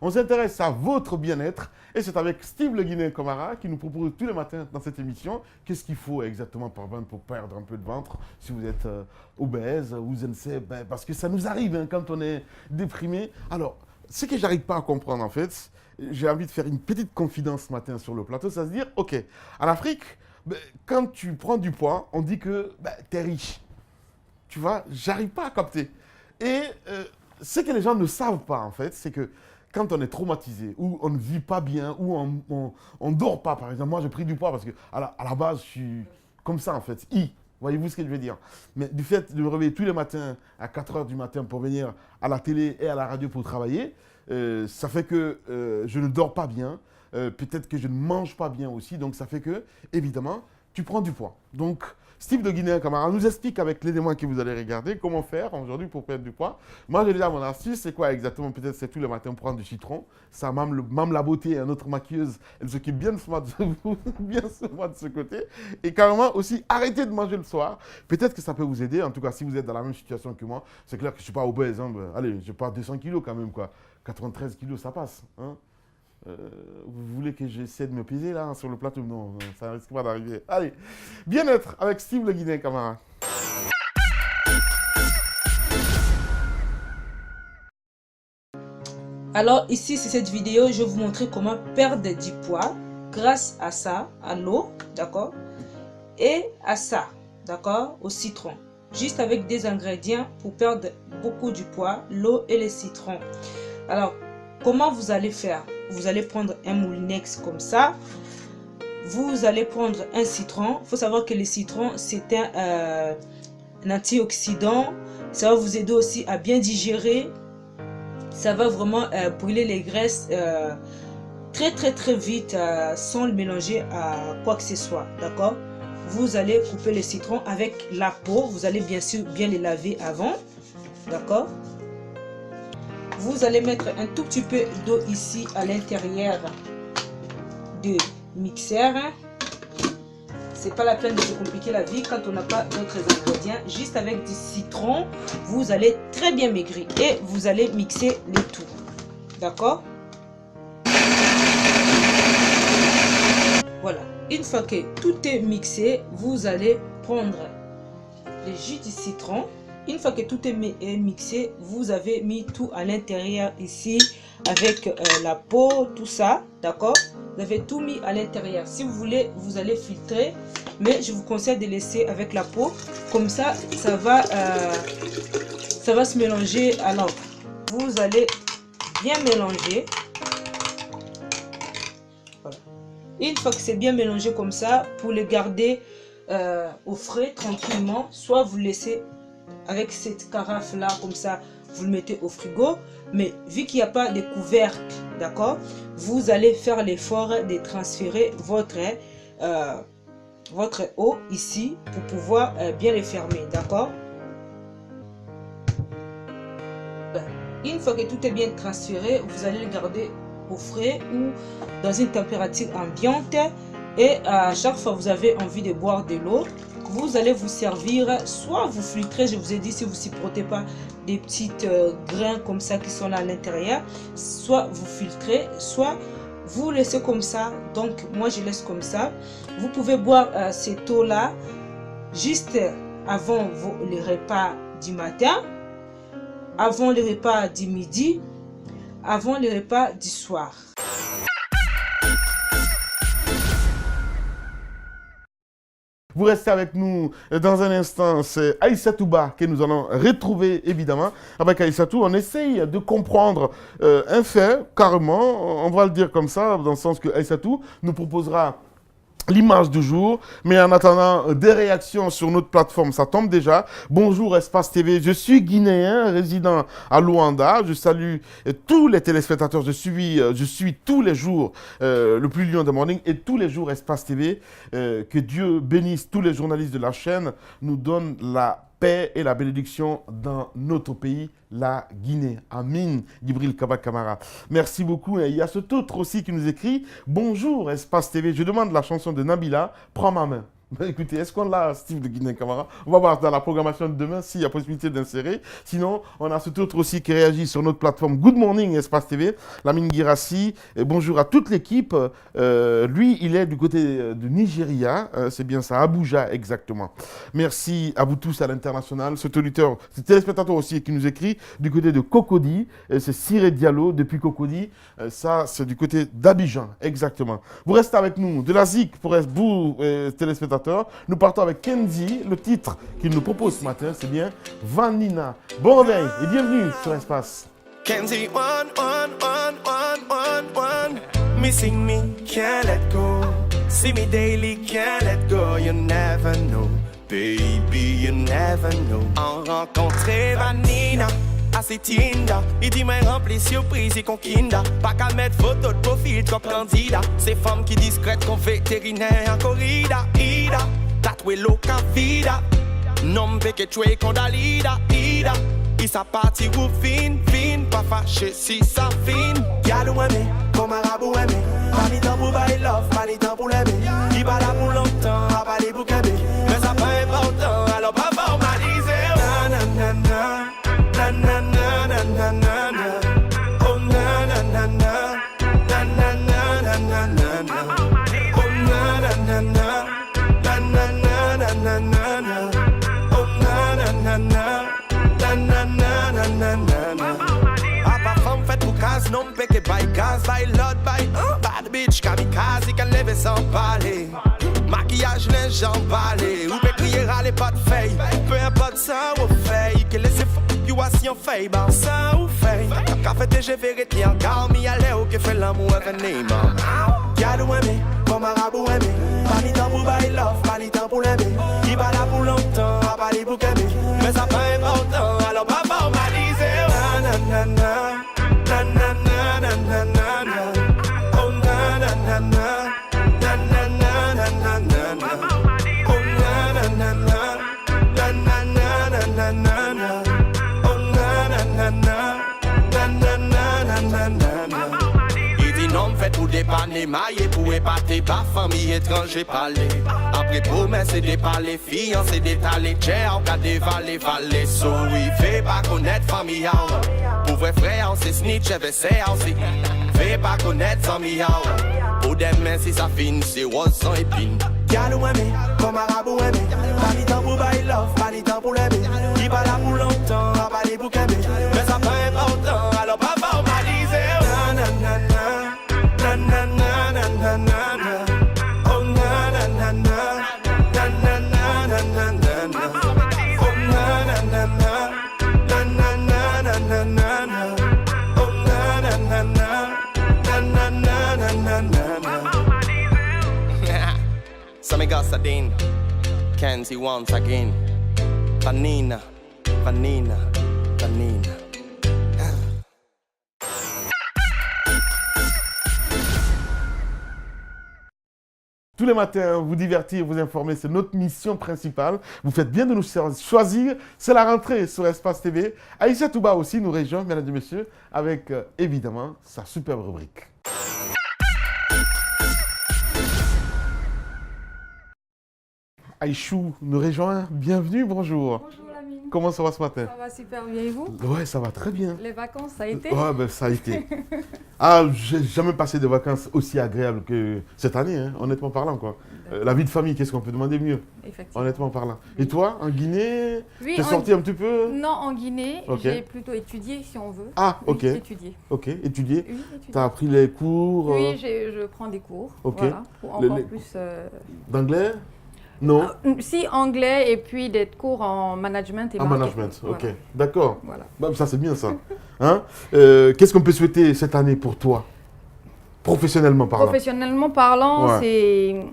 On s'intéresse à votre bien-être et c'est avec Steve Le Guinéen Camara qui nous propose tous les matins dans cette émission qu'est-ce qu'il faut exactement pour perdre un peu de ventre si vous êtes obèse ou je ne sais, ben, parce que ça nous arrive hein, quand on est déprimé. Alors, ce que j'arrive pas à comprendre en fait, j'ai envie de faire une petite confidence ce matin sur le plateau, c'est à se dire, ok, en Afrique, ben, quand tu prends du poids, on dit que ben, tu es riche. Tu vois, j'arrive pas à capter. Et ce que les gens ne savent pas, en fait, c'est que quand on est traumatisé, ou on ne vit pas bien, ou on dort pas, par exemple, moi j'ai pris du poids parce que à la base, je suis comme ça, en fait, Voyez-vous ce que je veux dire? Mais du fait de me réveiller tous les matins à 4 heures du matin pour venir à la télé et à la radio pour travailler, ça fait que je ne dors pas bien, peut-être que je ne mange pas bien aussi, donc ça fait que, évidemment, tu prends du poids. Donc, Steve de Guinée Camara nous explique avec l'élément que vous allez regarder comment faire aujourd'hui pour perdre du poids. Moi, j'ai déjà mon astuce. C'est quoi exactement? Peut-être c'est tous les matins prendre du citron. Ça, Mam la beauté, notre maquilleuse, elle s'occupe bien de moi bien de moi de ce côté. Et carrément aussi, arrêtez de manger le soir. Peut-être que ça peut vous aider. En tout cas, si vous êtes dans la même situation que moi, c'est clair que je ne suis pas obèse. Hein. Allez, je pas 200 kilos quand même, quoi. 93 kilos, ça passe. Hein. Vous voulez que j'essaie de me peser là sur le plateau? Non, ça ne risque pas d'arriver. Allez, bien-être avec Steve Le Guinéen Camara. Alors ici, sur cette vidéo, je vais vous montrer comment perdre du poids grâce à ça, à l'eau, d'accord, et à ça, d'accord, au citron. Juste avec des ingrédients pour perdre beaucoup du poids, l'eau et le citron. Alors, comment vous allez faire? Vous allez prendre un moulinex comme ça. Vous allez prendre un citron. Il faut savoir que le citron, c'est un antioxydant. Ça va vous aider aussi à bien digérer. Ça va vraiment brûler les graisses très vite sans le mélanger à quoi que ce soit. D'accord? Vous allez couper le citron avec la peau. Vous allez bien sûr bien les laver avant. D'accord? Vous allez mettre un tout petit peu d'eau ici à l'intérieur du mixeur. C'est pas la peine de se compliquer la vie quand on n'a pas d'autres ingrédients. Juste avec du citron, vous allez très bien maigrir et vous allez mixer le tout. D'accord? Voilà. Une fois que tout est mixé, vous allez prendre le jus du citron. Une fois que tout est mixé, vous avez mis tout à l'intérieur ici avec la peau, tout ça, d'accord? Vous avez tout mis à l'intérieur. Si vous voulez, vous allez filtrer, mais je vous conseille de laisser avec la peau. Comme ça, ça va se mélanger. Alors, vous allez bien mélanger. Voilà. Une fois que c'est bien mélangé comme ça, pour le garder au frais tranquillement, soit vous laissez avec cette carafe là comme ça, vous le mettez au frigo, mais vu qu'il n'y a pas de couvercle, d'accord, vous allez faire l'effort de transférer votre eau ici pour pouvoir bien le fermer, d'accord. Une fois que tout est bien transféré, vous allez le garder au frais ou dans une température ambiante, et à chaque fois que vous avez envie de boire de l'eau, vous allez vous servir, soit vous filtrez, je vous ai dit, si vous ne supportez pas des petites grains comme ça qui sont là à l'intérieur, soit vous filtrez, soit vous laissez comme ça. Donc moi je laisse comme ça. Vous pouvez boire cette eau là juste avant les repas du matin, avant les repas du midi, avant les repas du soir. Vous restez avec nous dans un instant. C'est Aïssatou Ba que nous allons retrouver évidemment. Avec Aïssatou, on essaye de comprendre un fait, carrément, on va le dire comme ça, dans le sens que Aïssatou nous proposera l'image du jour, mais en attendant des réactions sur notre plateforme, ça tombe déjà. Bonjour Espace TV, je suis guinéen, résident à Luanda. Je salue tous les téléspectateurs, je suis tous les jours le plus lion de morning et tous les jours Espace TV. Que Dieu bénisse tous les journalistes de la chaîne, nous donne la paix et la bénédiction dans notre pays, la Guinée. Amin, Gibril Kaba Kamara. Merci beaucoup. Et il y a cet autre aussi qui nous écrit « Bonjour Espace TV, je demande la chanson de Nabila, Prends ma main ». Ben, écoutez, est-ce qu'on l'a, Steve de Guinée-Camara? On va voir dans la programmation de demain s'il y a possibilité d'insérer. Sinon, on a cet autre aussi qui réagit sur notre plateforme Good Morning Espace TV, Lamine Girassi. Et bonjour à toute l'équipe. Lui, il est du côté de Nigeria. C'est bien ça, Abuja exactement. Merci à vous tous à l'international. Ce téléspectateur aussi qui nous écrit du côté de Cocody. C'est Siré Diallo depuis Cocody. Ça, c'est du côté d'Abidjan, exactement. Vous restez avec nous. De la ZIC pour vous, téléspectateurs. Nous partons avec Kenzie. Le titre qu'il nous propose ce matin, c'est bien Vanina. Bon réveil et bienvenue sur Espace. Kenzie, missing me, can't let go. See me daily, can't let go. You never know, baby, you never know. En rencontrer Vanina, assez Tinder. Il dit mais rempli surprise et conquinda. Pas qu'à mettre photo de profil comme candidat. Ces femmes qui discrètes qu'on vétérinaire en corrida. Ida, tatoué loca vida. Non me que tu es condalida. Ida, il sa partie ou fin, pas fâché si ça fin. Y'a ou aimé, comme arabe ou aimé. Pas ni temps pour bailler love, pas ni temps pour l'aimer. Il va là pour longtemps, à pas les pour qu'aimer. Mais ça pas important, alors papa on m'a dit na na na na. Na na na na na na na. Oh na na na na. Na na na na na na na. Oh na na na na. Na na na na na na na. Oh na na na na. Na na na na na na na. Papa femme fait pour case, non peke by gaz, by lot, by bad bitch kamikaze, can lever sans parler. Maquillage les jambes balais, ou peut crier râler pas de feuille. Peu importe ça ou feuille, que laissez you a si on fait, bah ça ou fait. Café TG vérité en calme, y a l'air que fait l'amour avec Neymar. Y'a ou aimé, comme arabe ou aimé. Pas ni temps pour bailler love, pas ni temps pour l'aimer. Il va là pour longtemps, à pas les pour qu'aimer. Mais ça pas important, alors papa on m'a dit na na na na. Na na na na na na na. Oh na na na na. Na na na na na na na. Oh na na na na. Na na na na na na na. Oh na na na na. Na na na na na na na. Il dit non, fait pour dépanner, mailler pour épater, pas famille étranger parler. Après promesse et déparler, fiancé détalé, j'ai en cas dévaler, valer, so oui, fait pas connaître famille. Pour vrai frère, on s'est snitch, j'avais c'est fait pas connaître famille. Pour demain, si ça finit, c'est rose sans épine. Y'a ou aimé, comme arabe ou aimé. Pas ni temps pour bailler love, pas ni temps pour l'aimer. Il va là pour longtemps, à pas les pour qu'aimer. Mais ça pas important, alors papa on m'a dit na na na na. Na na na na na na na. Oh na na na na. Na na na na na na na. Oh na na na na. Na na na na na na na. Oh na na na na. Na na na na na na na. Samiga Sadin, Kenzie once again. Vanina, Vanina, Vanina. Tous les matins, vous divertir, vous informer, c'est notre mission principale. Vous faites bien de nous choisir. C'est la rentrée sur Espace TV. Aïcha Touba aussi nous rejoint, mesdames et messieurs, avec évidemment sa superbe rubrique. Aïchou nous rejoint. Bienvenue, bonjour. Bonjour Lamine. Comment ça va ce matin? Ça va super bien et vous? Ouais, ça va très bien. Les vacances, ça a été? Ouais, ben ça a été. Ah, j'ai jamais passé de vacances aussi agréables que cette année, hein, honnêtement parlant, quoi. La vie de famille, qu'est-ce qu'on peut demander mieux? Effectivement. Honnêtement parlant. Oui. Et toi, en Guinée, Oui, t'es sorti un petit peu? Non, en Guinée, Ok. j'ai plutôt étudié si on veut. Ah, Oui, ok. j'ai étudié. Ok, étudié. Oui, étudié. T'as appris les cours Oui, je prends des cours. Ok. Voilà, pour Le- encore les- plus. d'anglais? Non? Si, anglais et puis des cours en management et En marketing. management, ok. Voilà. D'accord. Voilà. Bah, ça, c'est bien ça. Hein? Qu'est-ce qu'on peut souhaiter cette année pour toi? Professionnellement parlant. Professionnellement parlant, Ouais. c'est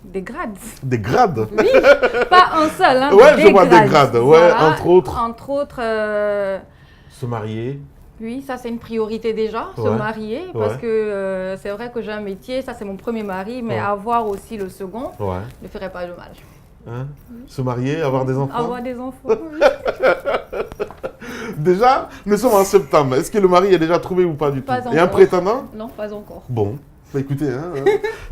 des grades. Des grades? Oui, pas un seul, hein, Ouais, des je vois des grades. grades, ouais, Voilà. entre autres. Entre autres, Se marier. oui, ça c'est une priorité déjà, se Ouais. marier, parce Ouais. que c'est vrai que j'ai un métier, ça c'est mon premier mari, mais Ouais. avoir aussi le second Ouais. ne ferait pas de mal. Hein? Se marier, avoir des enfants. Avoir des enfants, oui. Déjà, nous sommes en septembre. Est-ce que le mari est déjà trouvé ou pas du tout? Pas Et un encore. prétendant? Non, pas encore. Bon, Bah écoutez, hein,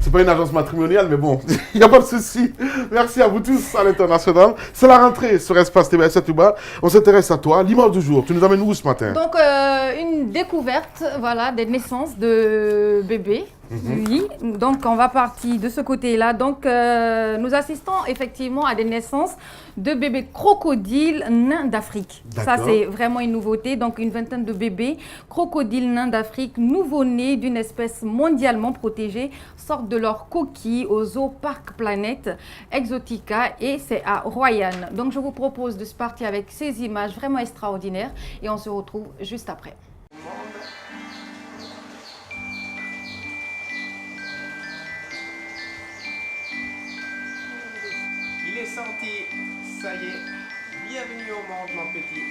c'est pas une agence matrimoniale, mais bon, il n'y a pas de souci. Merci à vous tous à l'international. C'est la rentrée sur Espace TV Setouba. On s'intéresse à toi. L'image du jour, tu nous amènes où ce matin? Donc, une découverte, voilà, des naissances de bébés. Oui, donc on va partir de ce côté-là. Donc, nous assistons effectivement à des naissances de bébés crocodiles nains d'Afrique. Ça, c'est vraiment une nouveauté. Donc, une vingtaine de bébés crocodiles nains d'Afrique, nouveau-nés d'une espèce mondialement protégée, sortent de leur coquille au Zoo Park Planet Exotica et c'est à Royan. Donc, je vous propose de se partir avec ces images vraiment extraordinaires et on se retrouve juste après. Il est sorti, ça y est. Bienvenue au monde, mon petit.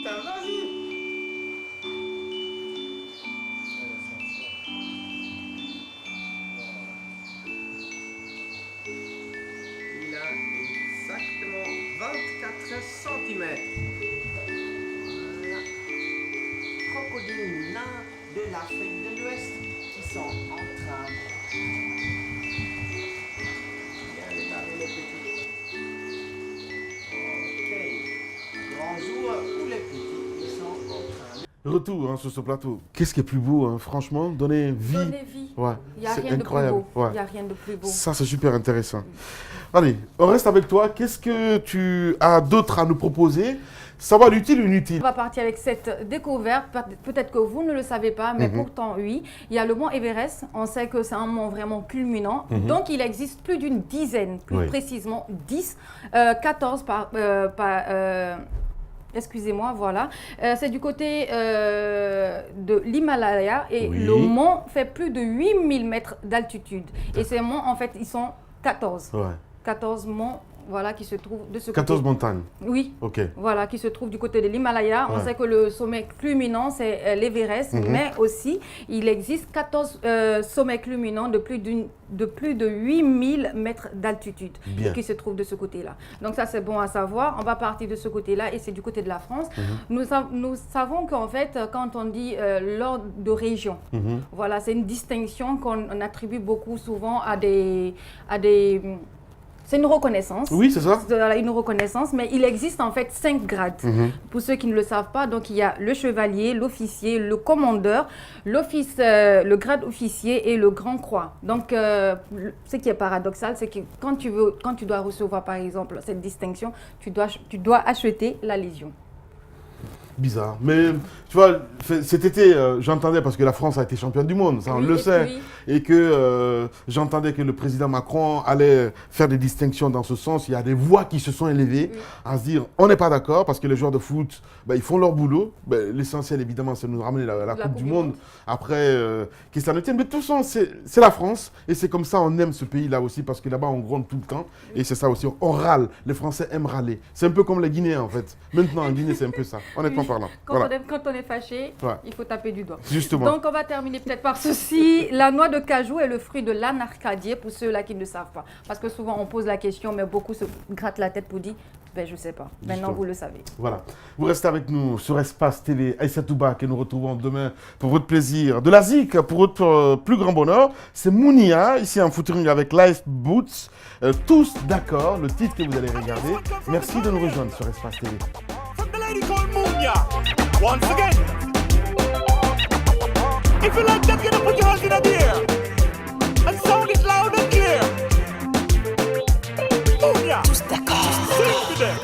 Vas-y. Il a exactement 24 cm. Voilà. Crocodiles nains de l'Afrique de l'Ouest qui sont en train de bien démarrer le petit. Ok. Grand jour pour les petits qui sont en train de... Retour hein, sur ce plateau. Qu'est-ce qui est plus beau, hein, franchement, donner vie. Donner vie. Ouais, Il n'y a c'est rien incroyable. de plus beau. Ouais. Il n'y a rien de plus beau. Ça, c'est super intéressant. Allez, on reste avec toi. Qu'est-ce que tu as d'autre à nous proposer? Ça va l'utile ou On inutile? va partir avec cette découverte. Peut-être que vous ne le savez pas, mais pourtant oui. Il y a le mont Everest. On sait que c'est un mont vraiment culminant. Donc il existe plus d'une dizaine, plus précisément 10, 14 excusez-moi, voilà. C'est du côté de l'Himalaya et le mont fait plus de 8000 mètres d'altitude. Et ces monts, en fait, ils sont 14. Ouais. 14 monts, voilà, qui se trouvent de ce côté. 14 montagnes. Oui. Ok. Voilà, qui se trouve du côté de l'Himalaya. On sait que le sommet culminant, c'est l'Everest, mais aussi, il existe 14 sommets culminants de plus de 8000 mètres d'altitude qui se trouvent de ce côté-là. Donc ça, c'est bon à savoir. On va partir de ce côté-là et c'est du côté de la France. Nous savons qu'en fait, quand on dit l'ordre de région, voilà, c'est une distinction qu'on attribue beaucoup souvent à des c'est une reconnaissance. Oui, c'est ça. Une reconnaissance, mais il existe en fait 5 grades. Pour ceux qui ne le savent pas, donc il y a le chevalier, l'officier, le commandeur, le grade officier et le grand croix. Donc, ce qui est paradoxal, c'est que quand tu dois recevoir par exemple cette distinction, tu dois acheter la Légion. Bizarre. Mais tu vois, cet été, j'entendais, parce que la France a été championne du monde, ça on le sait, et que j'entendais que le président Macron allait faire des distinctions dans ce sens. Il y a des voix qui se sont élevées à se dire, on n'est pas d'accord, parce que les joueurs de foot, ils font leur boulot. L'essentiel, évidemment, c'est de nous ramener la Coupe du Monde. Après, qu'est-ce que ça ne tient? Mais de toute façon, c'est la France, et c'est comme ça, on aime ce pays-là aussi, parce que là-bas, on gronde tout le temps, et c'est ça aussi, on râle. Les Français aiment râler. C'est un peu comme les Guinéens, en fait. Maintenant, en Guinée, c'est un peu ça. Honnêtement parlant. Quand on est fâché, il faut taper du doigt. Justement. Donc, on va terminer peut-être par ceci. La noix de cajou est le fruit de l'anarcadier, pour ceux-là qui ne savent pas. Parce que souvent, on pose la question, mais beaucoup se grattent la tête pour dire, je ne sais pas. Maintenant, vous le savez. Voilà. Vous restez avec nous sur Espace TV, Aïssa Touba, que nous retrouvons demain pour votre plaisir. De la zik, pour votre plus grand bonheur, c'est Mounia, ici en featuring avec Life Boots. Tous d'accord, le titre que vous allez regarder. Merci de nous rejoindre sur Espace TV. Once again, if you like that, you put your hands in the air and sound it loud and clear. Mounia, sing to them.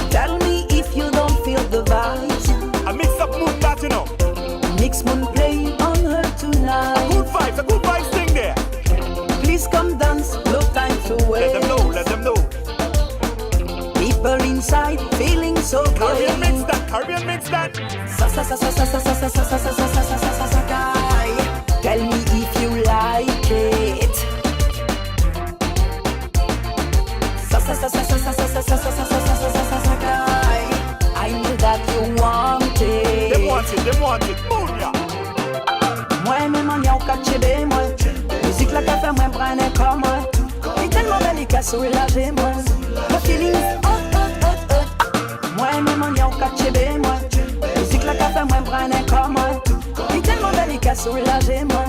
Tell me if you don't feel the vibes. I mix up moon that, you know. Mix moon play on her tonight. A good vibes thing there. Please come dance, no time to wait. Let them know. People inside feeling so Caribbean great. mix that. Tell me if you like it. I know that you want it. Them want it. Mounia. Moi-même en y'a caché moi. Musique la café moi prenne comme moi. Il tellement délicat sur la vie moi. The feeling moi-même en y'a caché moi. Musique la soulagez-moi.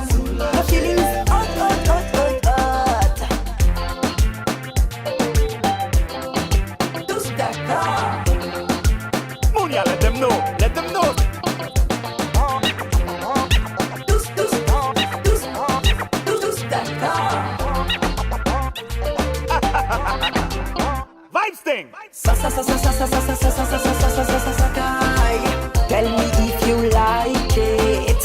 My feelings hot, hot, hot, hot, hot. Tous d'accord. Munya, let them know. Let them know. Tous d'accord. Vibes thing. Sakai. Tell me if you like it.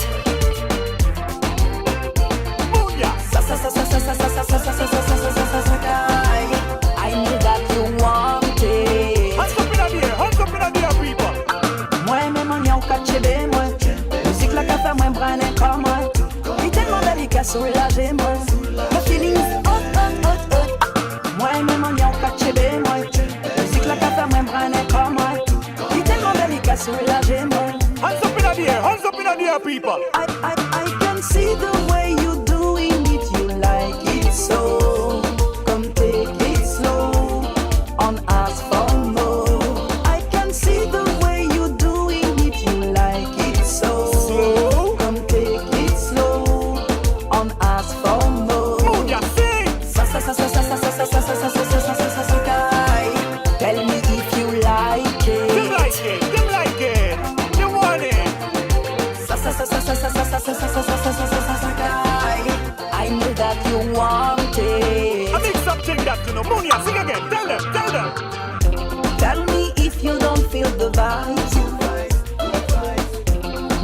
Munya. Sakai. I know that you want it. Hands up in the air. Hands up in the air, people. Moi-même en y'a caché des moi. Musique la café moi brané comme moi. Il est tellement délicat soulagez-moi. My feelings hot, hot, hot, hot. Moi-même en y'a caché des moi. Musique la café moi brané comme moi. Il est tellement délicat soulagez-moi. Hands up in the air. Hands up in the air, people. I can see the way you doing it. You like it so. Come take it slow. On ask for more. I can see the way you doing it. You like it so. Slow. Come take it slow. On ask for more. Munya, sing. Sakai. Tell me if you like Them it. like it. Them like it. You want it. Sakai. I know that you want I it. make something that you know. Munya, sing again. Tell them. Tell them. Tell me if you don't feel the vibes.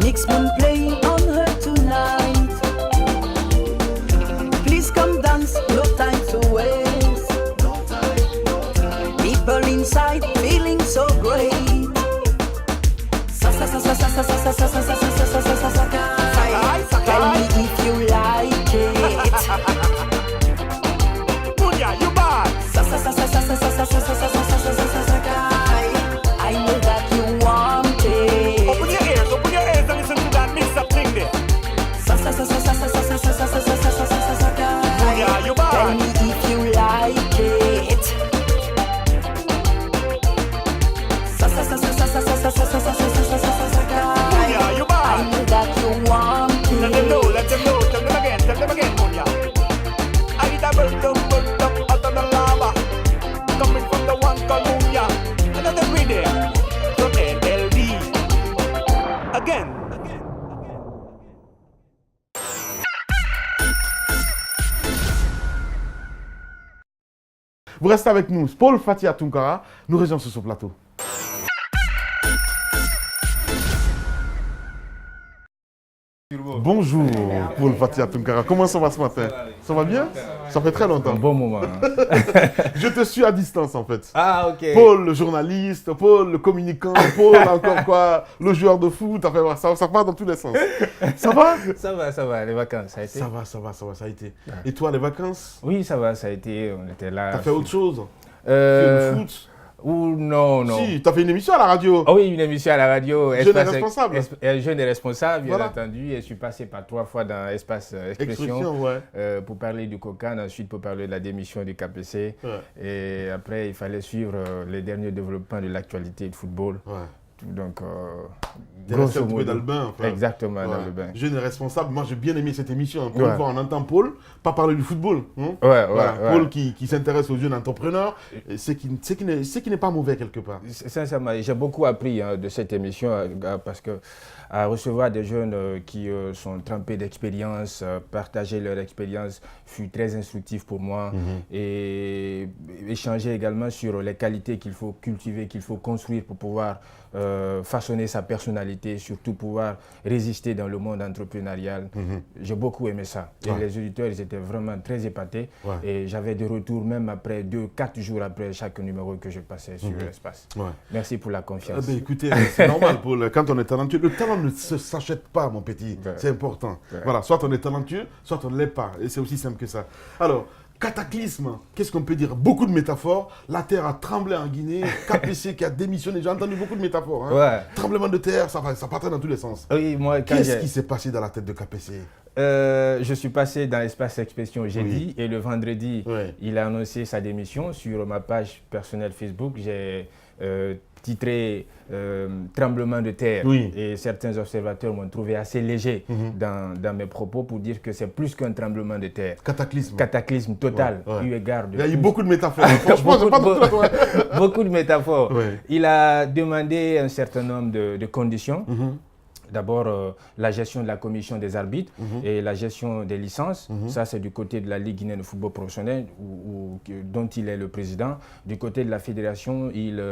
Mix Moon playing on her tonight. Please come dance, no time to waste. People inside feeling so great. Tell me if you like it. Munya, you bad. I know that you want it. Open your ears and listen to that mix up thing there. Munya, you Tell bad. me if you like it. Munya, you I bad. know that you want Let them know, it. let them know. Tell them again, Munya. I need a burn up out of the lava. Coming from the one called Munya. Another video from LLD. Again. Vous restez avec nous. Paul Fatia Tunkara nous rejoint sur ce plateau. Bonjour, Paul Fatia Tunkara. Comment ça va ce matin? Ça va bien? Ça fait très longtemps. Un bon moment. Hein. Je te suis à distance en fait. Ah, ok. Paul le journaliste, Paul le communicant, Paul encore quoi, le joueur de foot. Enfin, ça part dans tous les sens. Ça va? Ça va, les vacances, ça a été. Ça va, ça a été. Et toi, les vacances? Oui, ça va, ça a été, on était là. T'as fait autre chose? Euh, Le foot? Ou non. Si, t'as fait une émission à la radio. Oh oui, une émission à la radio. Jeune et responsable. Jeune et responsable, bien Voilà. entendu. Et je suis passé par 3 fois dans Espace Expression Expression, ouais. pour parler du COCAN, ensuite pour parler de la démission du KPC. Ouais. Et après, il fallait suivre les derniers développements de l'actualité du football. Ouais. Donc, T'es resté un peu dans le bain. Enfin. Exactement, dans Ouais. le bain. Jeune et responsable, moi j'ai bien aimé cette émission. Pour Ouais. une fois, on entend Paul, pas parler du football. Hein. Ouais. Paul qui s'intéresse aux jeunes entrepreneurs, et c'est qui n'est pas mauvais quelque part. Sincèrement, j'ai beaucoup appris de cette émission parce que à recevoir des jeunes qui sont trempés d'expérience, partager leur expérience fut très instructif pour moi et échanger également sur les qualités qu'il faut cultiver, qu'il faut construire pour pouvoir façonner sa personnalité, surtout pouvoir résister dans le monde entrepreneurial. J'ai beaucoup aimé ça. Et les auditeurs, ils étaient vraiment très épatés. Ouais. Et j'avais des retours même après 4 jours après chaque numéro que je passais sur l'espace. Ouais. Merci pour la Ah confiance. ben, écoutez, c'est normal, Paul. Quand on est talentueux, le talent ne s'achète pas, mon petit. Ouais. C'est important. Ouais. Voilà, soit on est talentueux, soit on ne l'est pas. Et c'est aussi simple que ça. Alors, cataclysme, qu'est-ce qu'on peut dire? Beaucoup de métaphores. La terre a tremblé en Guinée. KPC qui a démissionné. J'ai entendu beaucoup de métaphores. Hein. Ouais. Tremblement de terre, ça partait dans tous les sens. Oui, moi, quand Qu'est-ce qui s'est passé dans la tête de KPC? je suis passé dans l'espace expression jeudi et le vendredi, Ouais. il a annoncé sa démission sur ma page personnelle Facebook. J'ai titré tremblement de terre. Oui. Et certains observateurs m'ont trouvé assez léger dans mes propos pour dire que c'est plus qu'un tremblement de terre. Cataclysme. Cataclysme total, Ouais, ouais. eu égard de Il y a eu tout. beaucoup de métaphores. Franchement, j'ai pas Beaucoup- tout à Beaucoup de métaphores. Ouais. Il a demandé un certain nombre de conditions. D'abord, la gestion de la commission des arbitres et la gestion des licences. Ça, c'est du côté de la Ligue guinéenne de football professionnel dont il est le président. Du côté de la fédération, il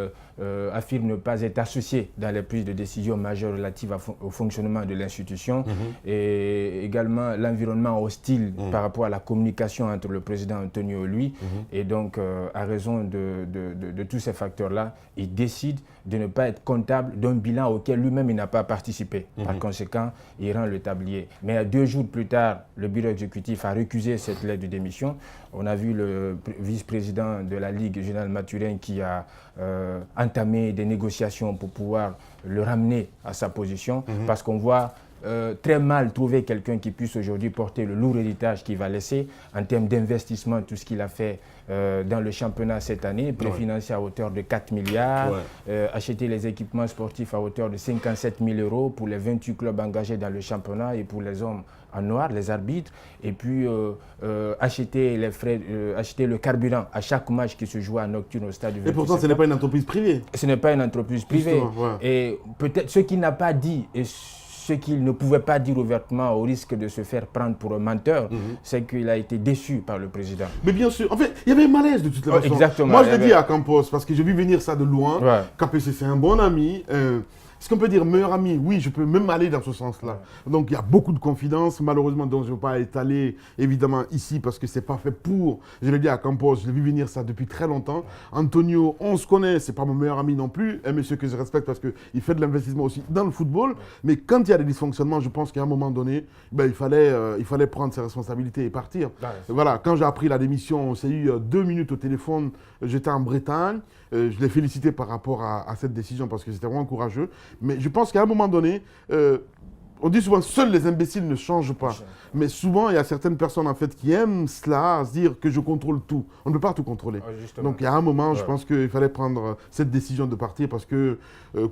affirme ne pas être associé dans les prises de décisions majeures relatives au fonctionnement de l'institution. Et également l'environnement hostile par rapport à la communication entre le président Antonio et lui. Et donc, à raison de tous ces facteurs-là, il décide de ne pas être comptable d'un bilan auquel lui-même il n'a pas participé. Par conséquent, il rend le tablier. Mais 2 jours plus tard, le bureau exécutif a récusé cette lettre de démission. On a vu le vice-président de la Ligue, Général Mathurin, qui a entamé des négociations pour pouvoir le ramener à sa position, parce qu'on voit très mal trouver quelqu'un qui puisse aujourd'hui porter le lourd héritage qu'il va laisser en termes d'investissement, tout ce qu'il a fait dans le championnat cette année, préfinancé à hauteur de 4 milliards, acheter les équipements sportifs à hauteur de 57 000 € pour les 28 clubs engagés dans le championnat et pour les hommes en noir, les arbitres, et puis acheter les frais, acheter le carburant à chaque match qui se joue à Nocturne au stade du 28 Et pourtant, ce n'est pas une entreprise privée. Ce n'est pas une entreprise privée. Justement, ouais. Et peut-être ce qu'il n'a pas dit et ce qu'il ne pouvait pas dire ouvertement au risque de se faire prendre pour un menteur, c'est qu'il a été déçu par le président. Mais bien sûr, en fait, il y avait un malaise de toute la façon. Exactement. Moi, je l'ai dit à Campos, parce que j'ai vu venir ça de loin. Ouais. KPC, c'est un bon ami. Est-ce qu'on peut dire meilleur ami? Oui, je peux même aller dans ce sens-là. Donc, il y a beaucoup de confidences, malheureusement, dont je ne veux pas étaler, évidemment, ici, parce que ce n'est pas fait pour. Je l'ai dit à Campos, je l'ai vu venir ça depuis très longtemps. Antonio, on se connaît, ce n'est pas mon meilleur ami non plus, un monsieur que je respecte parce qu'il fait de l'investissement aussi dans le football. Mais quand il y a des dysfonctionnements, je pense qu'à un moment donné, il fallait prendre ses responsabilités et partir. Voilà, quand j'ai appris la démission, on s'est eu 2 minutes au téléphone, j'étais en Bretagne. Je l'ai félicité par rapport à cette décision parce que c'était vraiment courageux. Mais je pense qu'à un moment donné, on dit souvent seuls les imbéciles ne changent pas. Mais souvent, il y a certaines personnes en fait qui aiment cela, se dire que je contrôle tout. On ne peut pas tout contrôler. Donc il y a un moment, je pense qu'il fallait prendre cette décision de partir parce que,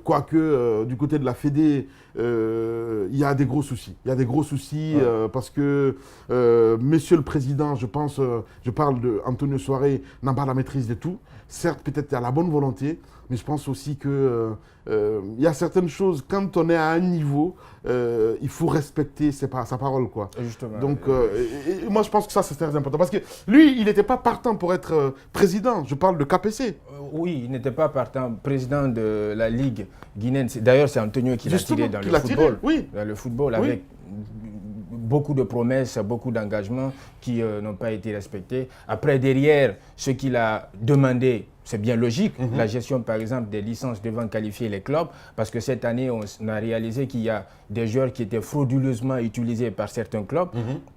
quoique du côté de la Fédé, il y a des gros soucis. Il y a des gros soucis parce que Monsieur le Président, je pense, je parle d'Antonio Soare, n'a pas la maîtrise de tout. Certes, peut-être il y a la bonne volonté, mais je pense aussi que il y a certaines choses, quand on est à un niveau, il faut respecter sa parole, quoi. Justement. Donc, et moi, je pense que ça, c'est très important. Parce que lui, il n'était pas partant pour être président. Je parle de KPC. Oui, il n'était pas partant président de la Ligue guinéenne. D'ailleurs, c'est Antonio qui l'a tiré dans le football. Oui. Dans le football, Oui. avec beaucoup de promesses, beaucoup d'engagements qui n'ont pas été respectés. Après, derrière, ce qu'il a demandé, c'est bien logique, la gestion par exemple des licences devant qualifier les clubs, parce que cette année on a réalisé qu'il y a des joueurs qui étaient frauduleusement utilisés par certains clubs.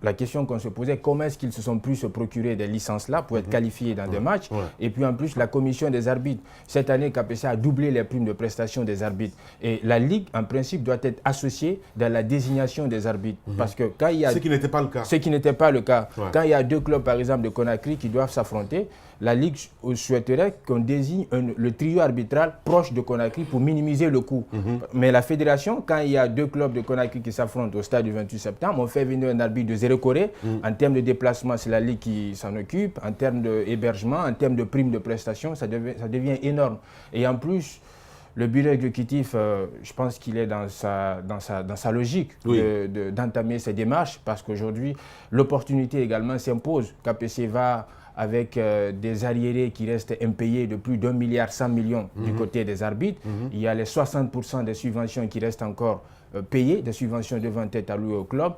La question qu'on se posait, comment est-ce qu'ils se sont pu se procurer des licences-là pour être qualifiés dans des matchs? Et puis en plus la commission des arbitres. Cette année, KPC a doublé les primes de prestation des arbitres. Et la Ligue, en principe, doit être associée dans la désignation des arbitres. Parce que quand il y a... Ce qui n'était pas le cas. Ce qui n'était pas le cas. Quand il y a 2 clubs, par exemple, de Conakry qui doivent s'affronter, la Ligue souhaiterait qu'on désigne le trio arbitral proche de Conakry pour minimiser le coût. Mais la fédération, quand il y a 2 clubs de Conakry qui s'affrontent au stade du 28 septembre, on fait venir un arbitre de Zéro Corée. En termes de déplacement, c'est la Ligue qui s'en occupe. En termes d'hébergement, en termes de primes de prestation, ça devient énorme. Et en plus, le bureau exécutif, je pense qu'il est dans sa logique d'entamer ses démarches parce qu'aujourd'hui, l'opportunité également s'impose. KPC va avec des arriérés qui restent impayés de plus d'1,1 milliard du côté des arbitres. Il y a les 60% des subventions qui restent encore payées, des subventions devant être allouées au club.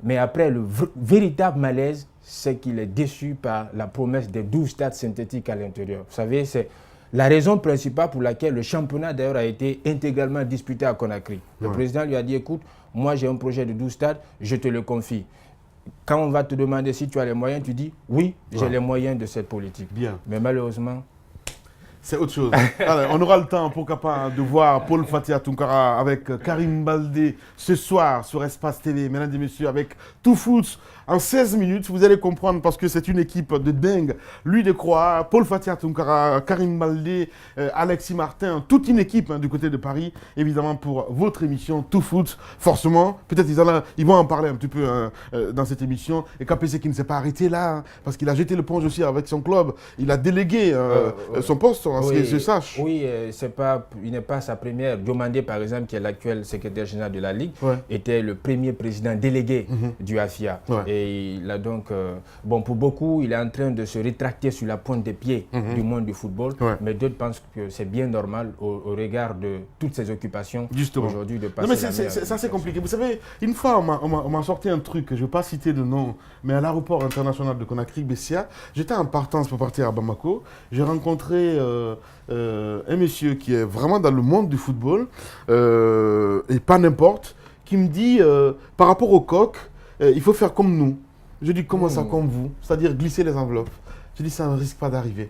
Mais après, le véritable malaise, c'est qu'il est déçu par la promesse des 12 stades synthétiques à l'intérieur. Vous savez, c'est la raison principale pour laquelle le championnat d'ailleurs a été intégralement disputé à Conakry. Le président lui a dit, écoute, moi j'ai un projet de 12 stades, je te le confie. Quand on va te demander si tu as les moyens, tu dis oui, j'ai les moyens de cette politique. Bien. Mais malheureusement, C'est autre chose. Alors, on aura le temps, pourquoi pas, de voir Paul Fatia Tunkara avec Karim Baldé ce soir sur Espace TV, mesdames et messieurs, avec Tout Foot en 16 minutes. Vous allez comprendre parce que c'est une équipe de dingue. Lui de Croix, Paul Fatia Tunkara, Karim Baldé, Alexis Martin, toute une équipe du côté de Paris, évidemment, pour votre émission Tout Foot. Forcément, peut-être ils vont en parler un petit peu dans cette émission. Et KPC qui ne s'est pas arrêté là, parce qu'il a jeté l'éponge aussi avec son club. Il a délégué son poste. Ce que je sache. Oui, il n'est pas sa première. Diomandé, par exemple, qui est l'actuel secrétaire général de la Ligue, était le premier président délégué du AFIA. Et il a donc, pour beaucoup, il est en train de se rétracter sur la pointe des pieds du monde du football. Mais d'autres pensent que c'est bien normal au regard de toutes ses occupations aujourd'hui de passer. Non, mais ça, c'est compliqué. Vous savez, une fois, on m'a sorti un truc, je ne vais pas citer de nom, mais à l'aéroport international de Conakry-Bessia, j'étais en partance pour partir à Bamako. J'ai rencontré un monsieur qui est vraiment dans le monde du football, et pas n'importe, qui me dit, par rapport au coq, il faut faire comme nous. Je dis, comment ça, comme vous? C'est-à-dire glisser les enveloppes. Je dis, ça ne risque pas d'arriver.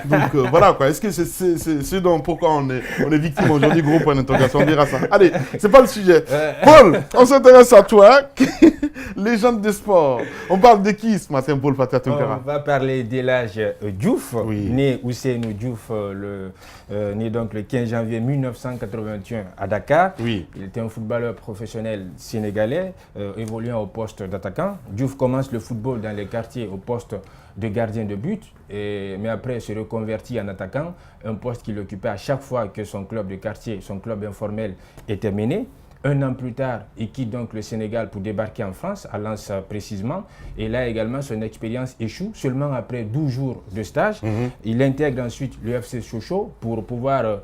Donc voilà quoi. Est-ce que c'est pourquoi on est victime aujourd'hui? Gros point d'interrogation, on verra ça. Allez, c'est pas le sujet. Paul, on s'intéresse à toi. Légende des sports. On parle de qui ce matin, Paul Fatia Tunkara? On va parler d'Elhadji Diouf, né Ousseynou Diouf, né donc le 15 janvier 1981 à Dakar. Il était un footballeur professionnel sénégalais, évoluant au poste d'attaquant. Diouf commence le football dans les quartiers au poste de gardien de but, mais après se reconvertit en attaquant, un poste qu'il occupait à chaque fois que son club de quartier, son club informel était mené. Un an plus tard, il quitte donc le Sénégal pour débarquer en France, à Lens précisément. Et là également, son expérience échoue. Seulement après 12 jours de stage, il intègre ensuite le FC Sochaux pour pouvoir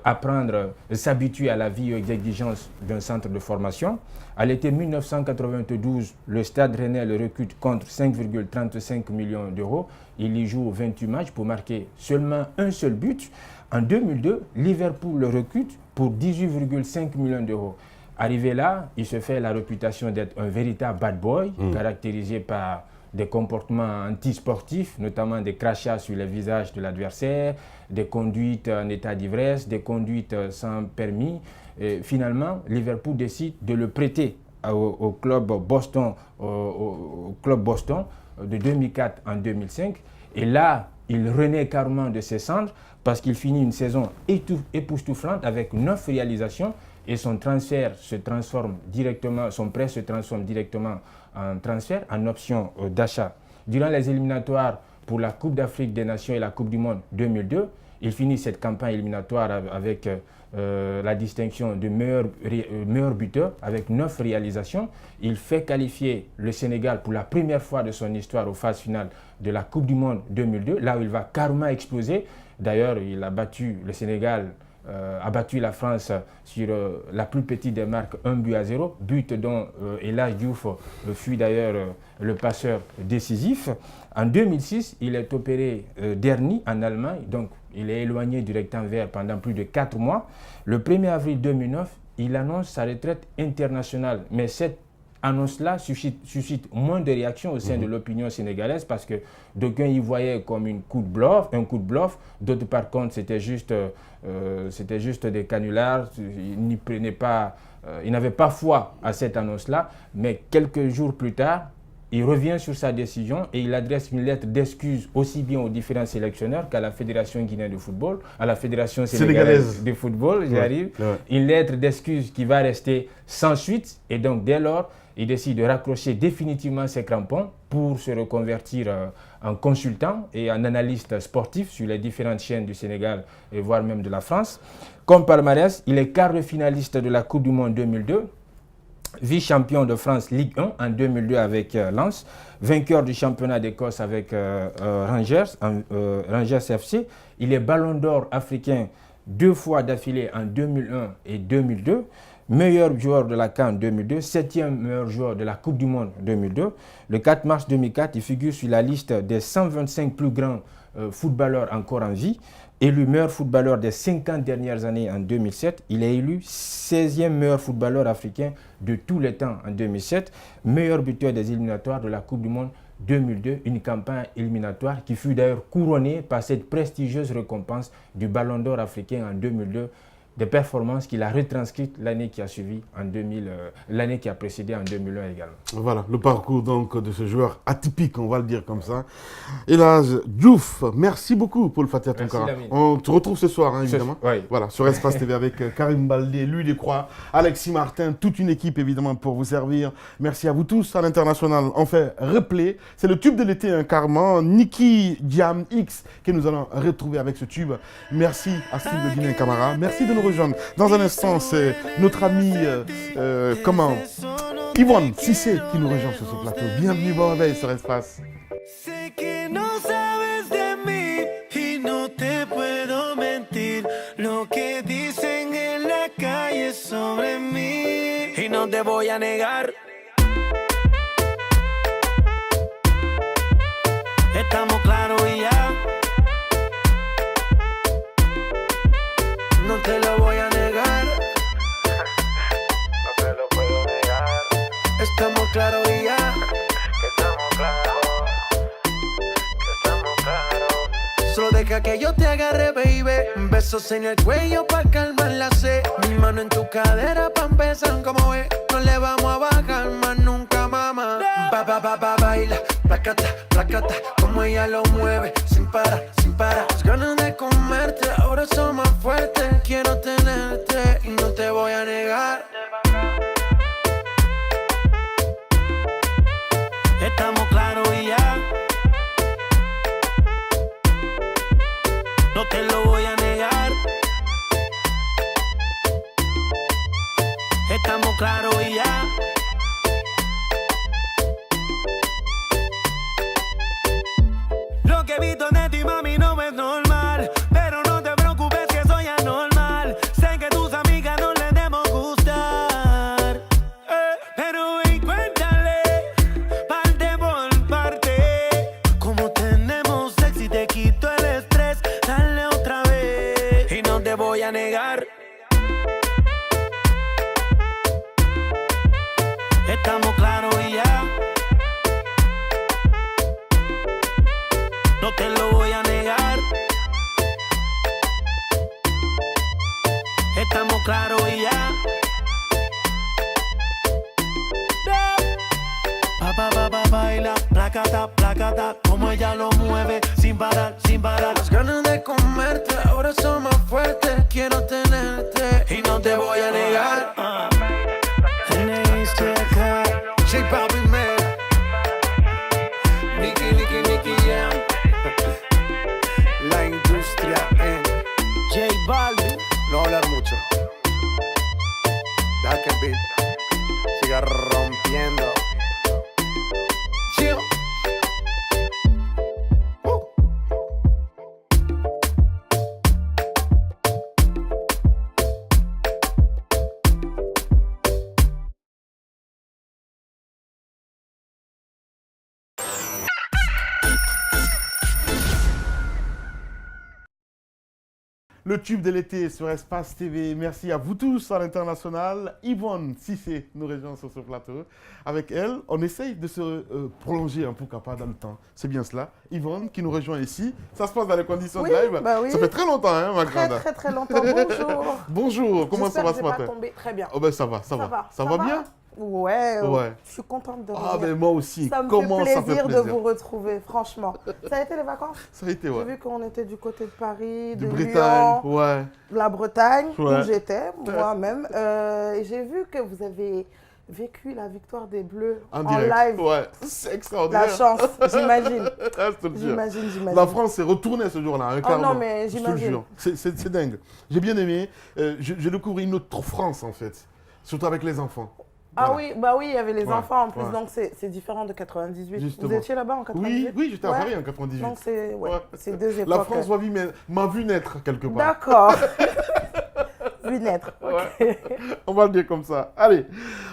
apprendre, s'habituer à la vie et aux exigences d'un centre de formation. À l'été 1992, le Stade Rennais le recrute contre 5,35 millions d'euros. Il y joue 28 matchs pour marquer seulement un seul but. En 2002, Liverpool le recrute pour 18,5 millions d'euros. Arrivé là, il se fait la réputation d'être un véritable bad boy, caractérisé par des comportements antisportifs, notamment des crachats sur le visage de l'adversaire, des conduites en état d'ivresse, des conduites sans permis. Et finalement, Liverpool décide de le prêter au club Boston, de 2004 en 2005. Et là, il renaît carrément de ses cendres parce qu'il finit une saison époustouflante avec 9 réalisations et son transfert se transforme directement, son prêt se transforme directement en transfert, en option d'achat. Durant les éliminatoires pour la Coupe d'Afrique des Nations et la Coupe du Monde 2002, il finit cette campagne éliminatoire avec la distinction de meilleur buteur avec 9 réalisations. Il fait qualifier le Sénégal pour la première fois de son histoire aux phases finales de la Coupe du Monde 2002, là où il va carrément exploser. D'ailleurs, il a battu le Sénégal, a battu la France sur la plus petite des marques, 1-0, but dont Elhadji Diouf fut d'ailleurs le passeur décisif. En 2006, il est opéré d'hernie en Allemagne, donc il est éloigné du rectangle pendant plus de 4 mois. Le 1er avril 2009, il annonce sa retraite internationale, mais cette annonce-là suscite moins de réactions au sein de l'opinion sénégalaise parce que d'aucuns y voyaient comme un coup de bluff, d'autres par contre c'était juste des canulars, ils n'avaient pas foi à cette annonce-là, mais quelques jours plus tard, il revient sur sa décision et il adresse une lettre d'excuse aussi bien aux différents sélectionneurs qu'à la Fédération guinéenne de football, à la Fédération sénégalaise de football, une lettre d'excuse qui va rester sans suite et donc dès lors, il décide de raccrocher définitivement ses crampons pour se reconvertir en consultant et en analyste sportif sur les différentes chaînes du Sénégal et voire même de la France. Comme palmarès, il est quart de finaliste de la Coupe du Monde 2002, vice-champion de France Ligue 1 en 2002 avec Lens, vainqueur du championnat d'Écosse avec Rangers FC. Il est ballon d'or africain 2 fois d'affilée en 2001 et 2002. Meilleur joueur de la CAN 2002, 7e meilleur joueur de la Coupe du Monde 2002. Le 4 mars 2004, il figure sur la liste des 125 plus grands footballeurs encore en vie. Élu meilleur footballeur des 50 dernières années en 2007, il est élu 16e meilleur footballeur africain de tous les temps en 2007, meilleur buteur des éliminatoires de la Coupe du Monde 2002, une campagne éliminatoire qui fut d'ailleurs couronnée par cette prestigieuse récompense du Ballon d'Or africain en 2002, des performances qu'il a retranscrites l'année qui a suivi, l'année qui a précédé en 2001 également. Voilà, le parcours donc de ce joueur atypique, on va le dire comme ça. Elhadj Diouf, merci beaucoup pour le Fatiha Tunkara. On te retrouve ce soir, hein, évidemment. Oui. Voilà, sur Espace TV avec Karim Baldé, Louis Descroix, Alexis Martin, toute une équipe évidemment pour vous servir. Merci à vous tous à l'international. On fait replay. C'est le tube de l'été, hein, carrément. Niki Jam X que nous allons retrouver avec ce tube. Merci à Steve Le Guinéen Camara. Merci de nous rejoindre. Dans un instant, c'est notre ami, Yvonne Cissé qui nous rejoint sur ce plateau. Bienvenue, bon réveil sur Espace. Sé que no sabes de mí y no te puedo mentir. Lo que dicen en la calle sobre mí y no te voy a negar. Estamos claros y ya. No te lo voy a negar. No te lo puedo negar. Estamos claros y ya. Estamos claros. Solo deja que yo te agarre, baby. Besos en el cuello pa' calmar la sed. Mi mano en tu cadera pa' empezar, como ves. No le vamos a bajar más nunca, mamá. Baila, placata, placata. Como ella lo mueve, sin parar, sin parar. Las ganas de comerte, ahora son más fuertes. Quiero tenerte y no te voy a negar. Estamos claros y ya. No te lo voy a negar. Estamos claros y ya. Lo que he visto de ti, mami, no es normal. Pero no te preocupes que soy anormal. Sé que tus amigas no les debemos gustar. Pero ven, cuéntale, parte por parte. Como tenemos sexy, te quito el estrés. Dale otra vez y no te voy a negar. Estamos claros y ya. No te lo voy a negar. Estamos claros y ya. Baila, placata, placata. Como ella lo mueve, sin parar, sin parar. Las ganas de comerte, ahora son más fuertes. Quiero tenerte y no te voy a negar. J Balvin, man. Nicky Jam. La industria en J Balvin. No hablar mucho. Deja que el beat siga rompiendo. Chill. Le tube de l'été sur Espace TV. Merci à vous tous à l'international. Yvonne Cissé nous rejoint sur ce plateau. Avec elle, on essaye de se prolonger un peu capable dans le temps. C'est bien cela. Yvonne qui nous rejoint ici. Ça se passe dans les conditions de live. Bah oui. Ça fait très longtemps, hein, ma grande. Très longtemps. Bonjour. Bonjour, comment ça va ce matin? Pas tombé. Très bien. Oh ben ça va. Ça va bien? Ouais. Ouais. Je suis contente de Ah revenir. ben moi aussi. Ça me Comment fait ça fait plaisir plaisir de vous retrouver, franchement. Ça a été les vacances? Ça a été, ouais. J'ai vu qu'on était du côté de Paris, De de Bretagne, Lyon, ouais. de la Bretagne, Ouais. où j'étais moi-même. Et j'ai vu que vous avez vécu la victoire des Bleus En en direct. live. Ouais, c'est extraordinaire. La chance, j'imagine. Ah, je te le jure. J'imagine. La France s'est retournée ce jour-là, hein, carrément. non, mais Je te le j'imagine. jure. C'est dingue. J'ai bien aimé. J'ai découvert une autre France, en fait. Surtout avec les enfants. Ah Voilà. oui, bah oui, il y avait les Ouais, enfants en plus, ouais. donc c'est différent de 98. Justement. Vous étiez là-bas en 98? Oui, j'étais à Ouais. Paris en 98. Donc c'est Ouais. deux époques. La France m'a vu naître quelque part. D'accord. Vu naître. Ok. Ouais. On va le dire comme ça. Allez,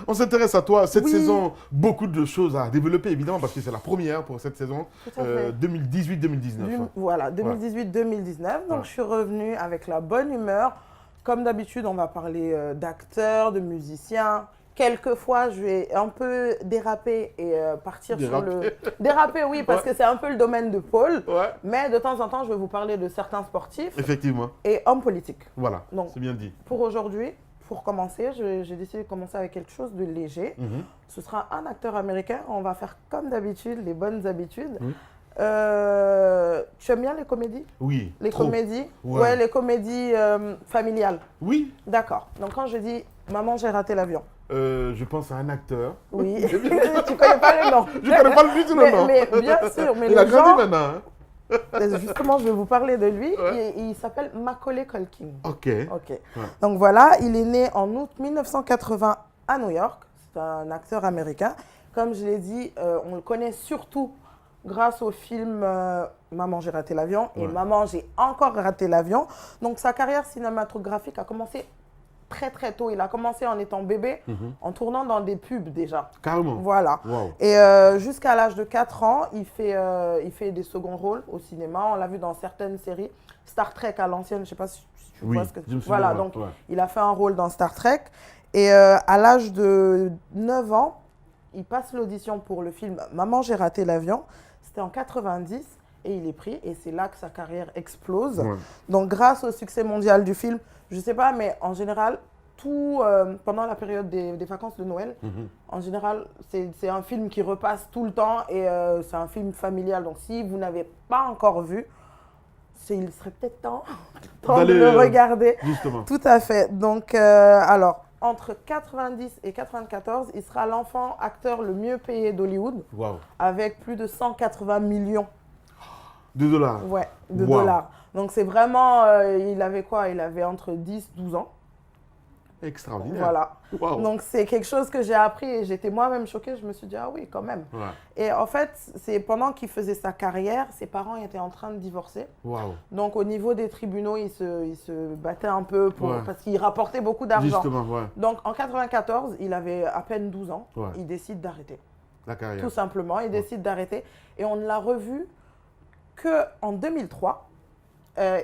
on s'intéresse à toi. Cette Oui. saison, beaucoup de choses à développer, évidemment, parce que c'est la première pour cette saison Tout à fait. 2018-2019. Voilà, 2018-2019. Donc Ouais. je suis revenue avec la bonne humeur. Comme d'habitude, on va parler d'acteurs, de musiciens quelquefois, je vais un peu déraper et partir sur le... Déraper. Déraper, oui, parce que c'est un peu le domaine de Paul. Ouais. Mais de temps en temps, je vais vous parler de certains sportifs Effectivement. et hommes politiques. Voilà. Donc, C'est bien dit. pour aujourd'hui, pour commencer, j'ai décidé de commencer avec quelque chose de léger. Mhm. Ce sera un acteur américain. On va faire comme d'habitude, les bonnes habitudes. Mhm. Tu aimes bien les comédies? Oui. Les trop. comédies? Ouais. Les comédies familiales. Oui. D'accord. Donc quand je dis « Maman, j'ai raté l'avion Je pense à un acteur. » Oui. Tu connais pas le nom. Je connais pas du tout le nom. Mais bien sûr, mais Il a les grandi gens... maintenant. Hein. Justement, je vais vous parler de lui. Ouais. Il s'appelle Macaulay Culkin. Ok. Ok. Donc voilà, il est né en août 1980 à New York. C'est un acteur américain. Comme je l'ai dit, on le connaît surtout grâce au film Maman, j'ai raté l'avion et Ouais. Maman, j'ai encore raté l'avion. Donc sa carrière cinématographique a commencé très très tôt. Il a commencé en étant bébé, en tournant dans des pubs déjà. Carrément. Voilà. Wow. Et jusqu'à l'âge de 4 ans, il fait des seconds rôles au cinéma. On l'a vu dans certaines séries. Star Trek à l'ancienne, je ne sais pas si tu Oui, vois ce que je me souviens, voilà, ouais, donc ouais. il a fait un rôle dans Star Trek. Et à l'âge de 9 ans, il passe l'audition pour le film Maman, j'ai raté l'avion. C'était en 90 et il est pris. Et c'est là que sa carrière explose. Ouais. Donc grâce au succès mondial du film, je ne sais pas, mais en général, pendant la période des vacances de Noël, en général, c'est un film qui repasse tout le temps et c'est un film familial. Donc si vous n'avez pas encore vu, il serait peut-être temps de D'aller, le regarder. Justement. Tout à fait. Donc, alors, entre 90 et 94, il sera l'enfant acteur le mieux payé d'Hollywood, Wow. avec plus de 180 millions $2. de Wow. dollars. Donc, c'est vraiment, il avait quoi? Il avait entre 10 et 12 ans. Extraordinaire. Voilà. Wow. Donc, c'est quelque chose que j'ai appris et j'étais moi-même choquée. Je me suis dit, ah oui, quand même. Ouais. Et en fait, c'est pendant qu'il faisait sa carrière, ses parents étaient en train de divorcer. Wow. Donc, au niveau des tribunaux, ils se battaient un peu Ouais. parce qu'il rapportait beaucoup d'argent. Justement, ouais. Donc, en 94, il avait à peine 12 ans. Ouais. Il décide d'arrêter. La carrière. Tout simplement, il décide d'arrêter. Et on ne l'a revu qu'en 2003.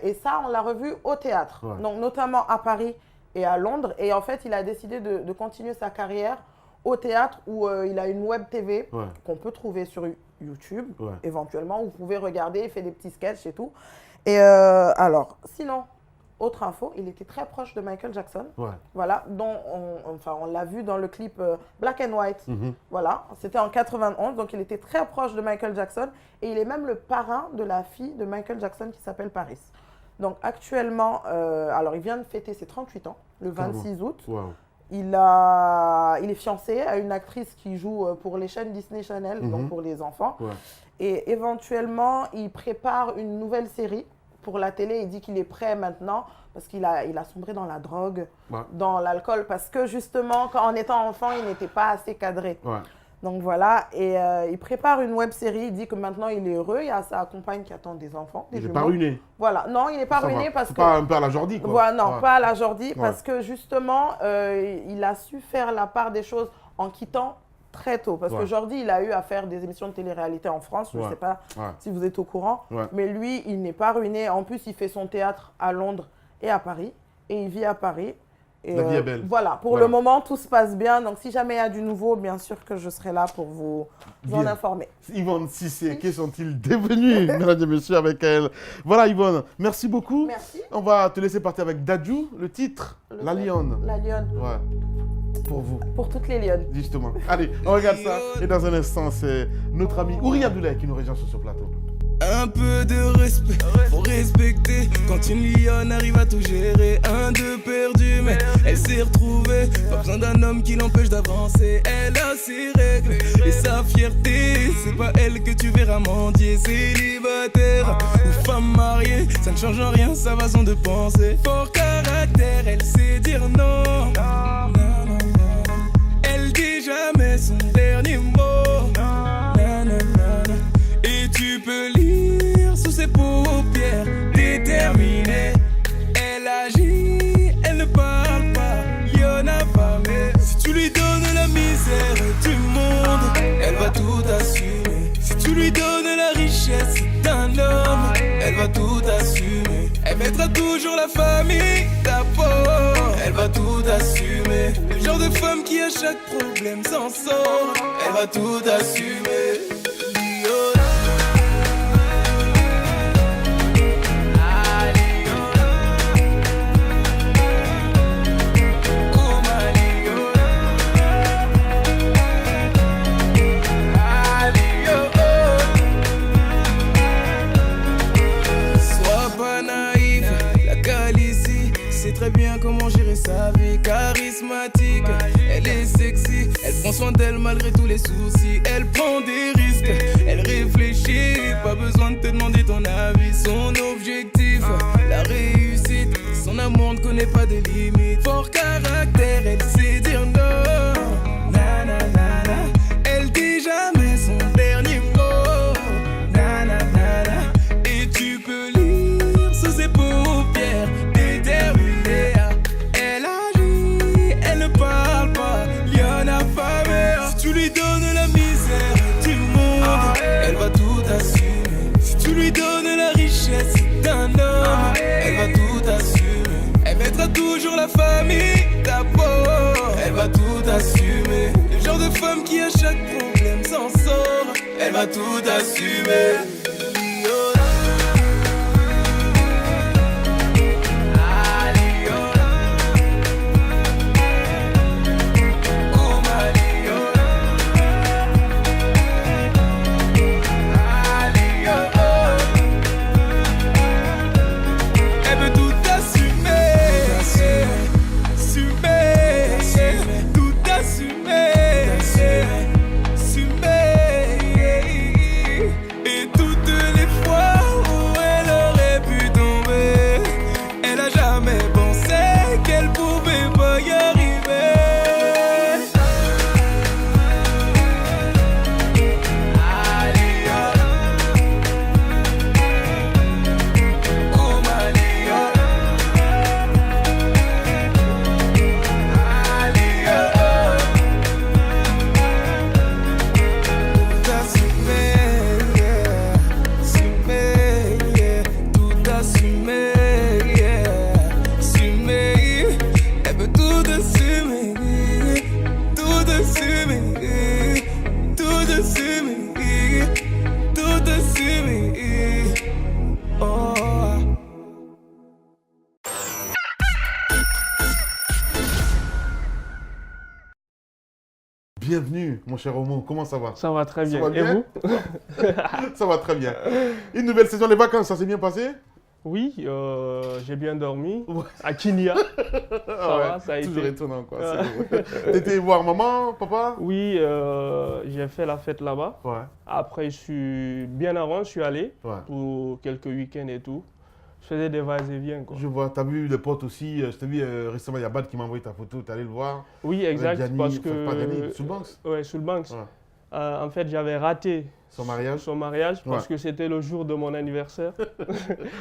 Et ça, on l'a revu au théâtre. Ouais. Donc, notamment à Paris et à Londres. Et en fait, il a décidé de continuer sa carrière au théâtre où il a une web TV Ouais. qu'on peut trouver sur YouTube, Ouais. éventuellement. Vous pouvez regarder, il fait des petits sketchs et tout. Et alors, sinon, autre info, il était très proche de Michael Jackson. Ouais. Voilà, dont on l'a vu dans le clip Black and White. Mhm. Voilà, c'était en 91, donc il était très proche de Michael Jackson. Et il est même le parrain de la fille de Michael Jackson qui s'appelle Paris. Donc actuellement, alors il vient de fêter ses 38 ans, le 26 août. Wow. Il est fiancé à une actrice qui joue pour les chaînes Disney Channel, donc pour les enfants. Ouais. Et éventuellement, il prépare une nouvelle série pour la télé. Il dit qu'il est prêt maintenant parce qu'il a sombré dans la drogue, Ouais. dans l'alcool. Parce que justement, en étant enfant, il n'était pas assez cadré. Ouais. Donc voilà, et il prépare une web série. Il dit que maintenant, il est heureux. Il y a sa compagne qui attend des enfants, des Il n'est jumeaux. pas ruiné. Voilà, non, il n'est pas Ça ruiné va. parce C'est que... pas un peu à la Jordi, quoi. Voilà, non, Ouais. pas à la Jordi, Ouais. parce que justement, il a su faire la part des choses en quittant très tôt. Parce Ouais. que Jordi, il a eu à faire des émissions de télé-réalité en France, je ne Ouais. sais pas Ouais. si vous êtes au courant, Ouais. mais lui, il n'est pas ruiné. En plus, il fait son théâtre à Londres et à Paris, et il vit à Paris. Et La vie est belle. Voilà, pour Voilà. le moment, tout se passe bien. Donc, si jamais il y a du nouveau, bien sûr que je serai là pour vous en Bien. informer. Yvonne Cissé, qui sont-ils devenus, mesdames et messieurs, avec elle? Voilà, Yvonne, merci beaucoup. Merci. On va te laisser partir avec Dadju, le titre, La Lionne. La lionne, Ouais, pour vous, pour toutes les lionnes. justement. Allez, on regarde ça. Et dans un instant, c'est notre ami Ouri Abdoulaye qui nous rejoint sur ce plateau. Un peu de respect, faut respecter. Quand une lionne arrive à tout gérer, un, deux perdu, mais elle s'est retrouvée. Pas besoin d'un homme qui l'empêche d'avancer. Elle a ses règles et sa fierté. C'est pas elle que tu verras mendier. Célibataire ou femme mariée, ça ne change rien sa façon de penser. Fort caractère, elle sait dire non. Non, non, non. Elle dit jamais son dernier mot. Non, non, non, non. Et tu peux lire sous ses paupières, déterminée. Elle agit, elle ne parle pas, y'en a pas. Mais si tu lui donnes la misère du monde, elle va tout assumer. Si tu lui donnes la richesse d'un homme, elle va tout assumer. Elle mettra toujours la famille d'abord, elle va tout assumer. Le genre de femme femme qui à chaque problème s'en sort. Elle va tout assumer. Liola. Très bien comment gérer sa vie, charismatique, elle est sexy, elle prend soin d'elle malgré tous les soucis, elle prend des risques, elle réfléchit, pas besoin de te demander ton avis, son objectif, la réussite, son amour ne connaît pas de limites, fort caractère, elle sait dire non, na na na na, elle dit jamais son dernier mot, na na na na, et tu peux lire sous ses paupières, déterminée. Si tu lui donnes la misère du monde, elle va tout assumer. Si tu lui donnes la richesse d'un homme, elle va tout assumer. Elle mettra toujours la famille d'abord, elle va tout assumer. Le genre de femme qui à chaque problème s'en sort, elle va tout assumer. Bienvenue, mon cher Omo, comment ça va? Ça va très bien. Ça va bien? Et vous? Ça va très bien. Une nouvelle saison des vacances, ça s'est bien passé? Oui, j'ai bien dormi Ouais. à Kinia. Ça va, ça a toujours été. étonnant, quoi. T'étais voir maman, papa? Oui, j'ai fait la fête là-bas. Ouais. Après, bien avant, je suis allé Ouais. pour quelques week-ends et tout. Je faisais des va-et-vient, quoi. Je vois, t'as vu les potes aussi. Je t'ai vu récemment, il y a Bad qui m'a envoyé ta photo, t'es allé le voir. Oui, exact, Gianni, parce enfin, pas Gianni, que... Soulbanks. Ouais, Soulbanks. Ouais. En fait, j'avais raté Son mariage. son mariage parce Ouais. que c'était le jour de mon anniversaire.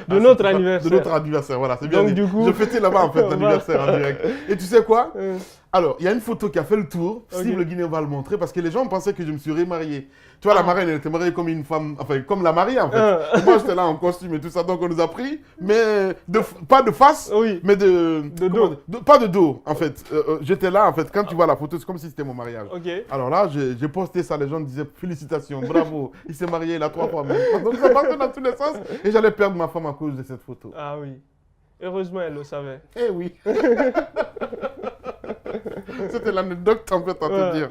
De notre anniversaire. De notre anniversaire, voilà, c'est bien Donc, dit. du coup- Je fêtais là-bas, en fait, Voilà. l'anniversaire en direct. Et tu sais quoi? Euh, Alors, il y a une photo qui a fait le tour. Steve Ok. Le Guinéen va le montrer parce que les gens pensaient que je me suis remarié. Tu vois, la marraine, elle était mariée comme une femme, enfin, comme la mariée, en fait. Et moi, j'étais là en costume et tout ça. Donc, on nous a pris, mais pas de face, Oui. mais de dos. pas de dos, en fait. J'étais là, en fait. Quand tu vois la photo, c'est comme si c'était mon mariage. Ok. Alors là, j'ai posté ça, les gens disaient félicitations, bravo, il s'est marié, il a 3 fois même. Donc ça partait dans tous les sens et j'allais perdre ma femme à cause de cette photo. Ah oui. Heureusement, elle le savait. Eh oui. C'était l'anecdote en fait à te Ouais. dire.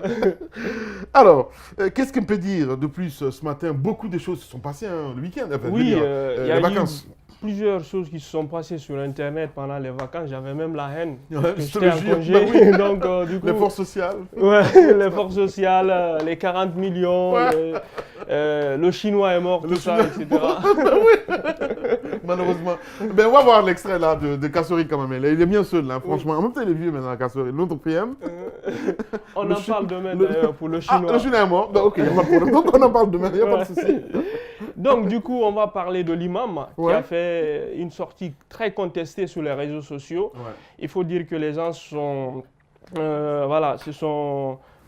Alors, qu'est-ce qu'on peut dire de plus ce matin? Beaucoup de choses se sont passées le week-end, enfin, je veux Oui, dire, il y a les eu vacances. plusieurs choses qui se sont passées sur Internet pendant les vacances. J'avais même la haine. Ouais, parce que je te j'étais le en jure. congé. Ben oui. Donc, du coup, Les forces sociales. ouais, les forces sociales, les 40 millions, Ouais. le chinois est mort, Le tout ça, Chinois- etc. Malheureusement. Ben, on va voir l'extrait là de Kassori quand même. Il est bien seul là, franchement. En même temps, il est vieux maintenant, Kassori. L'autre PM. On Le en Chi- parle demain le- d'ailleurs pour le Ah, chinois. le Chinois est mort. Ben, ok, il n'y a pas de problème. Donc, on en parle demain, il n'y a pas de souci. Donc, du coup, on va parler de l'imam Ouais. qui a fait une sortie très contestée sur les réseaux sociaux. Ouais. Il faut dire que les gens se sont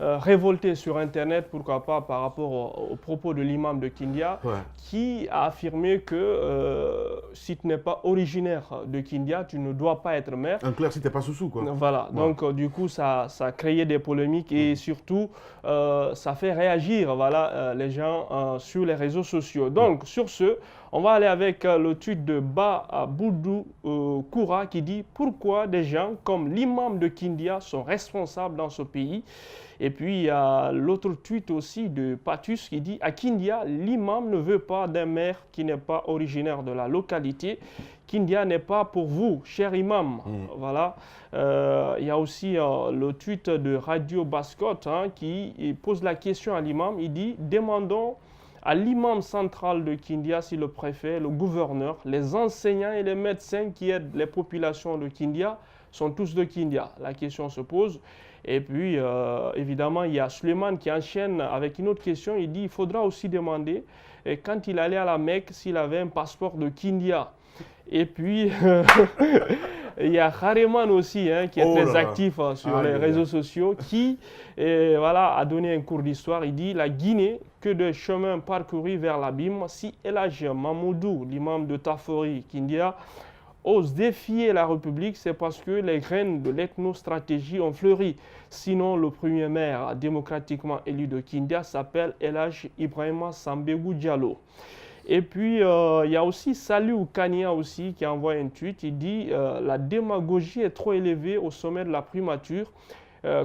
révolté sur Internet, pourquoi pas, par rapport aux propos de l'imam de Kindia, qui a affirmé que si tu n'es pas originaire de Kindia, tu ne dois pas être maire. En clair, si tu n'es pas Soussou, quoi. Voilà, donc du coup, ça a créé des polémiques et surtout, ça fait réagir les gens sur les réseaux sociaux. Donc, sur ce, on va aller avec le tweet de Boudou Koura qui dit « Pourquoi des gens comme l'imam de Kindia sont responsables dans ce pays ?» Et puis, il y a l'autre tweet aussi de Patus qui dit « À Kindia, l'imam ne veut pas d'un maire qui n'est pas originaire de la localité. Kindia n'est pas pour vous, cher imam. Voilà. Il y a aussi le tweet de Radio Bascotte qui pose la question à l'imam. Il dit « Demandons à l'imam central de Kindia si le préfet, le gouverneur, les enseignants et les médecins qui aident les populations de Kindia sont tous de Kindia. » La question se pose. Et puis, évidemment, il y a Suleiman qui enchaîne avec une autre question. Il dit, il faudra aussi demander, quand il allait à la Mecque, s'il avait un passeport de Kindia. Et puis, il y a Hareman aussi, qui est très actif sur les réseaux sociaux, qui a donné un cours d'histoire. Il dit, la Guinée, que de chemins parcourus vers l'abîme, si El Hadj Mamoudou, l'imam de Tafori, Kindia, ose défier la République, c'est parce que les graines de l'ethnostratégie ont fleuri. Sinon, le premier maire démocratiquement élu de Kindia s'appelle El Hadj Ibrahima Sambegou Diallo. Et puis, il y a aussi Salou Kania aussi qui envoie un tweet. Il dit la démagogie est trop élevée au sommet de la primature.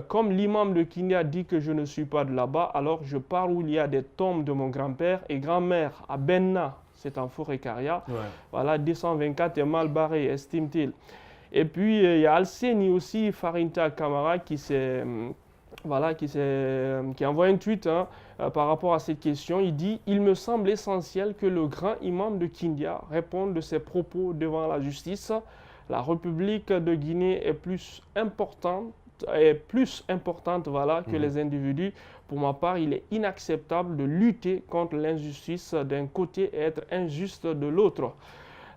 Comme l'imam de Kindia dit que je ne suis pas de là-bas, alors je pars où il y a des tombes de mon grand-père et grand-mère à Benna. C'est en Forêt-Carrière. Voilà, 224 est mal barré, estime-t-il. Et puis, il y a Alseni aussi, Farinta Kamara, qui envoie un tweet par rapport à cette question. Il dit « Il me semble essentiel que le grand imam de Kindia réponde de ses propos devant la justice. La République de Guinée est plus importante que les individus. Pour ma part, il est inacceptable de lutter contre l'injustice d'un côté et être injuste de l'autre. »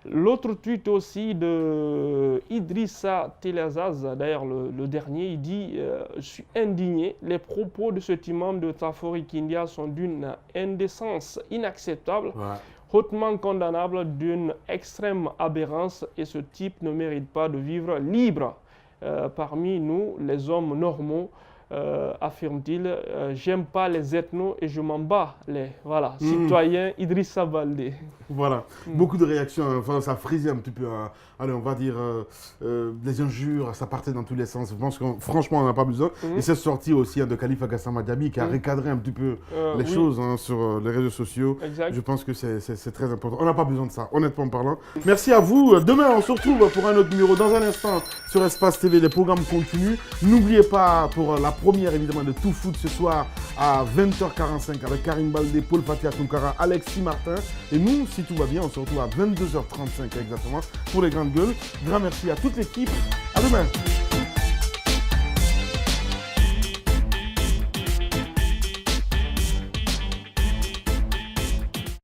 L'autre tweet aussi de Idrissa Telazaz, d'ailleurs le dernier, il dit « Je suis indigné. Les propos de cet imam de Tafori Kindia sont d'une indécence inacceptable, hautement condamnable, d'une extrême aberrance et ce type ne mérite pas de vivre libre. Parmi nous, les hommes normaux, affirme-t-il, j'aime pas les ethnos et je m'en bats les citoyens Idrissa Baldé. Voilà, beaucoup de réactions, enfin, ça frisait un petit peu, allez, on va dire, des injures, ça partait dans tous les sens. Je pense que franchement, on n'a pas besoin. Et c'est sorti aussi de Khalifa Gassama Diaby qui a recadré un petit peu les choses sur les réseaux sociaux. Je pense que c'est très important. On n'a pas besoin de ça, honnêtement parlant. Merci à vous. Demain, on se retrouve pour un autre numéro. Dans un instant, sur Espace TV, les programmes continuent. N'oubliez pas, pour la première, évidemment, de Tout Foot ce soir à 20h45 avec Karim Baldé, Paul Fatia Tunkara, Alexis Martin. Et nous, si tout va bien, on se retrouve à 22h35 exactement pour les grandes gueules. Grand merci à toute l'équipe. À demain.